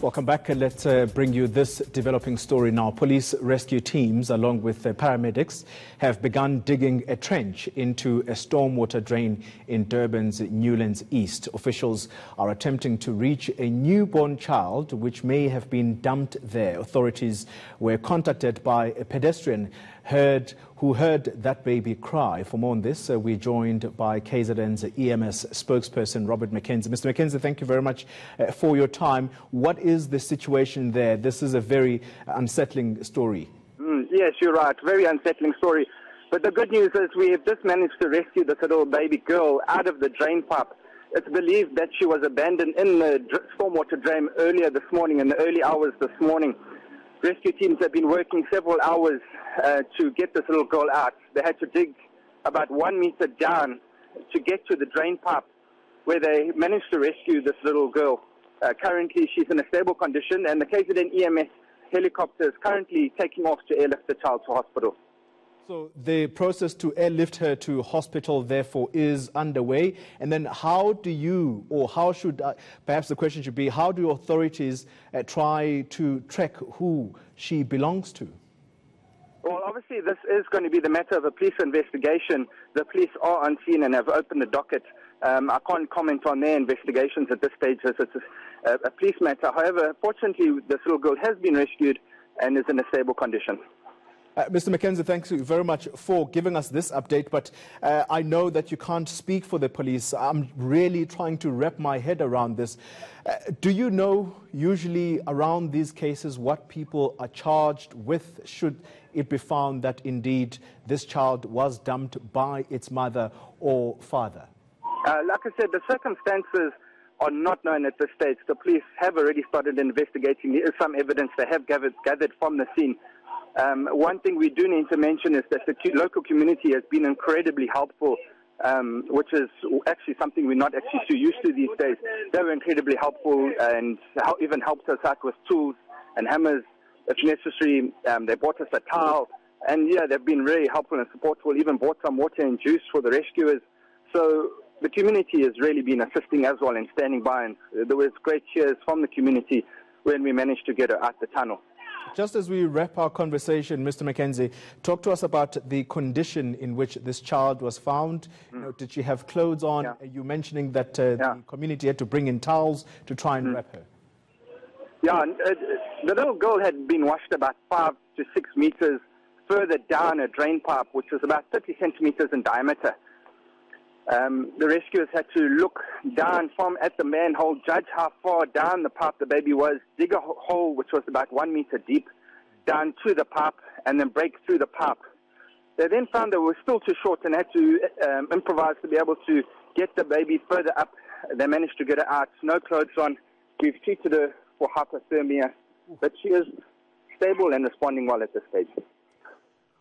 Welcome back. Let's bring you this developing story now. Police rescue teams, along with paramedics, have begun digging a trench into a stormwater drain in Durban's Newlands East. Officials are attempting to reach a newborn child which may have been dumped there. Authorities were contacted by a pedestrian who heard that baby cry. For more on this, we're joined by KZN's EMS spokesperson, Robert McKenzie. Mr. McKenzie, thank you very much for your time. What is the situation there? This is a very unsettling story. Yes, you're right. Very unsettling story. But the good news is we have just managed to rescue this little baby girl out of the drain pipe. It's believed that she was abandoned in the stormwater drain earlier this morning, in the early hours this morning. Rescue teams have been working several hours to get this little girl out. They had to dig about 1 meter down to get to the drain pipe where they managed to rescue this little girl. Currently, she's in a stable condition, and the KZN EMS helicopter is currently taking off to airlift the child to hospital. So the process to airlift her to hospital, therefore, is underway. And then how do you, or how should, perhaps the question should be, how do authorities try to track who she belongs to? Well, obviously, this is going to be the matter of a police investigation. The police are on scene and have opened the docket. I can't comment on their investigations at this stage as it's a police matter. However, fortunately, this little girl has been rescued and is in a stable condition. Mr. McKenzie, thank you very much for giving us this update, but I know that you can't speak for the police. I'm really trying to wrap my head around this. Do you know, usually around these cases, what people are charged with should it be found that indeed this child was dumped by its mother or father? Like I said, the circumstances are not known at this stage. The police have already started investigating. There is some evidence they have gathered from the scene. One thing we do need to mention is that the local community has been incredibly helpful, which is actually something we're not actually too used to these days. They were incredibly helpful and even helped us out with tools and hammers if necessary. They bought us a towel, and yeah, they've been really helpful and supportful, even bought some water and juice for the rescuers. So the community has really been assisting as well and standing by, and there was great cheers from the community when we managed to get her out the tunnel. Just as we wrap our conversation, Mr. McKenzie, talk to us about the condition in which this child was found. You know, did she have clothes on? Yeah. You mentioning that the community had to bring in towels to try and wrap her. Yeah, the little girl had been washed about 5 to 6 meters further down a drain pipe, which was about 30 centimeters in diameter. The rescuers had to look down at the manhole, judge how far down the pipe the baby was, dig a hole which was about 1 meter deep down to the pipe, and then break through the pipe. They then found they were still too short and had to improvise to be able to get the baby further up. They managed to get her out, no clothes on. We've treated her for hypothermia, but she is stable and responding well at this stage.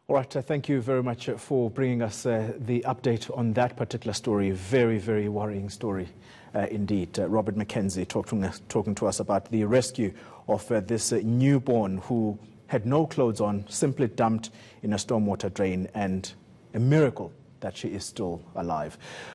All right, thank you very much for bringing us the update on that particular story. Very, very worrying story indeed. Robert McKenzie talking to us about the rescue of this newborn who had no clothes on, simply dumped in a stormwater drain, and a miracle that she is still alive.